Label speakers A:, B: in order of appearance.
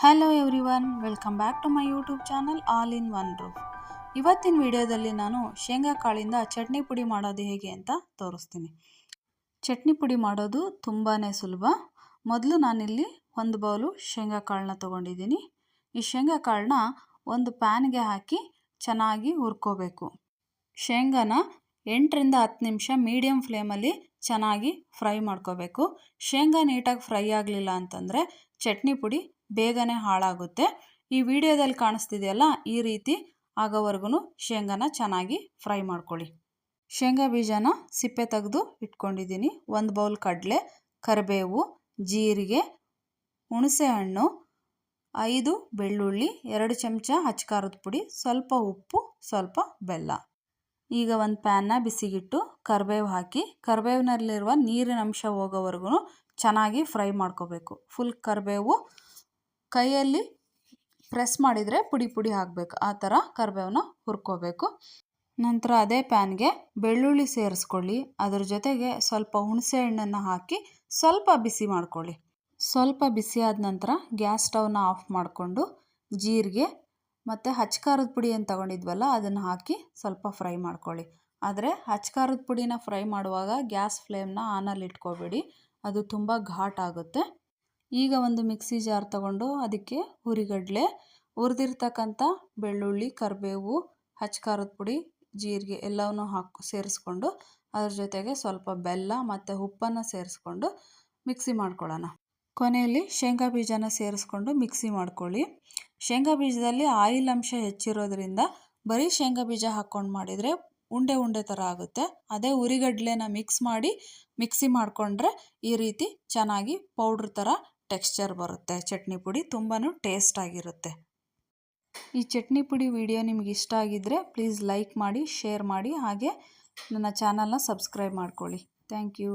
A: Hello everyone, welcome back to my YouTube channel all in one roof. ಇವತ್ತಿನ ವಿಡಿಯೋದಲ್ಲಿ ನಾನು ಶೇಂಗಾ ಕಾಳಿಂದ ಚಟ್ನಿ ಪುಡಿ ಮಾಡೋದು ಹೇಗೆ ಅಂತ ತೋರಿಸ್ತೀನಿ. ಚಟ್ನಿ ಪುಡಿ ಮಾಡೋದು ತುಂಬಾ ಸುಲಭ. ಮೊದಲು ನಾನಿಲ್ಲಿ ಒಂದು ಬೌಲು ಶೇಂಗಾ ಕಾಳನ್ನ ತೊಗೊಂಡಿದ್ದೀನಿ. ಈ ಶೇಂಗಾ ಕಾಳನ್ನ ಒಂದು ಪ್ಯಾನ್ಗೆ ಹಾಕಿ ಚೆನ್ನಾಗಿ ಹುರ್ಕೋಬೇಕು. ಶೇಂಗಾನ 8ರಿಂದ 10 ನಿಮಿಷ ಮೀಡಿಯಮ್ ಫ್ಲೇಮಲ್ಲಿ ಚೆನ್ನಾಗಿ ಫ್ರೈ ಮಾಡ್ಕೋಬೇಕು. ಶೇಂಗಾ ನೀಟಾಗಿ ಫ್ರೈ ಆಗಲಿಲ್ಲ ಅಂತಂದರೆ ಚಟ್ನಿ ಪುಡಿ ಬೇಗನೆ ಹಾಳಾಗುತ್ತೆ. ಈ ವಿಡಿಯೋದಲ್ಲಿ ಕಾಣಿಸ್ತಿದೆಯಲ್ಲ, ಈ ರೀತಿ ಆಗೋವರೆಗೂ ಶೇಂಗಾನ ಚೆನ್ನಾಗಿ ಫ್ರೈ ಮಾಡ್ಕೊಳ್ಳಿ. ಶೇಂಗಾ ಬೀಜನ ಸಿಪ್ಪೆ ತೆಗೆದು ಇಟ್ಕೊಂಡಿದ್ದೀನಿ. 1 ಬೌಲ್ ಕಡಲೆ, ಕರಿಬೇವು, ಜೀರಿಗೆ, ಹುಣಸೆಹಣ್ಣು, 5 ಬೆಳ್ಳುಳ್ಳಿ, 2 ಚಮಚ ಅಚ್ಕಾರದ ಪುಡಿ, ಸ್ವಲ್ಪ ಉಪ್ಪು, ಸ್ವಲ್ಪ ಬೆಲ್ಲ. ಈಗ ಒಂದು ಪ್ಯಾನ್ನ ಬಿಸಿಗಿಟ್ಟು ಕರಿಬೇವು ಹಾಕಿ ಕರಿಬೇವಿನಲ್ಲಿರುವ ನೀರಿನ ಅಂಶ ಹೋಗೋವರೆಗೂ ಚೆನ್ನಾಗಿ ಫ್ರೈ ಮಾಡ್ಕೋಬೇಕು. ಫುಲ್ ಕರಿಬೇವು ಕೈಯಲ್ಲಿ ಪ್ರೆಸ್ ಮಾಡಿದರೆ ಪುಡಿ ಪುಡಿ ಹಾಕಬೇಕು. ಆ ಥರ ಕರಿಬೇವನ್ನ ಹುರ್ಕೋಬೇಕು. ನಂತರ ಅದೇ ಪ್ಯಾನ್ಗೆ ಬೆಳ್ಳುಳ್ಳಿ ಸೇರಿಸ್ಕೊಳ್ಳಿ. ಅದ್ರ ಜೊತೆಗೆ ಸ್ವಲ್ಪ ಹುಣಸೆ ಹಣ್ಣನ್ನು ಹಾಕಿ ಸ್ವಲ್ಪ ಬಿಸಿ ಮಾಡ್ಕೊಳ್ಳಿ. ಸ್ವಲ್ಪ ಬಿಸಿ ಆದ ನಂತರ ಗ್ಯಾಸ್ ಸ್ಟವ್ನ ಆಫ್ ಮಾಡಿಕೊಂಡು ಜೀರಿಗೆ ಮತ್ತು ಅಚ್ಕಾರದ ಪುಡಿ ಏನು ತಗೊಂಡಿದ್ವಲ್ಲ ಅದನ್ನು ಹಾಕಿ ಸ್ವಲ್ಪ ಫ್ರೈ ಮಾಡ್ಕೊಳ್ಳಿ. ಆದರೆ ಅಚ್ಕಾರದ ಪುಡಿನ ಫ್ರೈ ಮಾಡುವಾಗ ಗ್ಯಾಸ್ ಫ್ಲೇಮ್ನ ಆನಲ್ಲಿ ಇಟ್ಕೋಬೇಡಿ, ಅದು ತುಂಬ ಘಾಟ್ ಆಗುತ್ತೆ. ಈಗ ಒಂದು ಮಿಕ್ಸಿ ಜಾರ್ ತಗೊಂಡು ಅದಕ್ಕೆ ಹುರಿಗಡಲೆ, ಹುರಿದಿರ್ತಕ್ಕಂಥ ಬೆಳ್ಳುಳ್ಳಿ, ಕರಿಬೇವು, ಅಚ್ಕಾರದ ಪುಡಿ, ಜೀರಿಗೆ ಎಲ್ಲವನ್ನೂ ಸೇರಿಸ್ಕೊಂಡು ಅದ್ರ ಜೊತೆಗೆ ಸ್ವಲ್ಪ ಬೆಲ್ಲ ಮತ್ತು ಉಪ್ಪನ್ನು ಸೇರಿಸ್ಕೊಂಡು ಮಿಕ್ಸಿ ಮಾಡ್ಕೊಳ್ಳೋಣ. ಕೊನೆಯಲ್ಲಿ ಶೇಂಗಾ ಬೀಜನ ಸೇರಿಸ್ಕೊಂಡು ಮಿಕ್ಸಿ ಮಾಡ್ಕೊಳ್ಳಿ. ಶೇಂಗಾ ಬೀಜದಲ್ಲಿ ಆಯಿಲ್ ಅಂಶ ಹೆಚ್ಚಿರೋದ್ರಿಂದ ಬರೀ ಶೇಂಗಾ ಬೀಜ ಹಾಕ್ಕೊಂಡು ಮಾಡಿದರೆ ಉಂಡೆ ಉಂಡೆ ಥರ ಆಗುತ್ತೆ. ಅದೇ ಹುರಿಗಡ್ಲೆನ ಮಿಕ್ಸ್ ಮಾಡಿ ಮಿಕ್ಸಿ ಮಾಡಿಕೊಂಡ್ರೆ ಈ ರೀತಿ ಚೆನ್ನಾಗಿ ಪೌಡ್ರ್ ಥರ ಟೆಕ್ಸ್ಚರ್ ಬರುತ್ತೆ. ಚಟ್ನಿ ಪುಡಿ ತುಂಬಾ ಟೇಸ್ಟ್ ಆಗಿರುತ್ತೆ. ಈ ಚಟ್ನಿ ಪುಡಿ ವಿಡಿಯೋ ನಿಮ್ಗೆ ಇಷ್ಟ ಆಗಿದ್ದರೆ ಪ್ಲೀಸ್ ಲೈಕ್ ಮಾಡಿ, ಶೇರ್ ಮಾಡಿ, ಹಾಗೆ ನನ್ನ ಚಾನಲ್ನ ಸಬ್ಸ್ಕ್ರೈಬ್ ಮಾಡ್ಕೊಳ್ಳಿ. Thank you.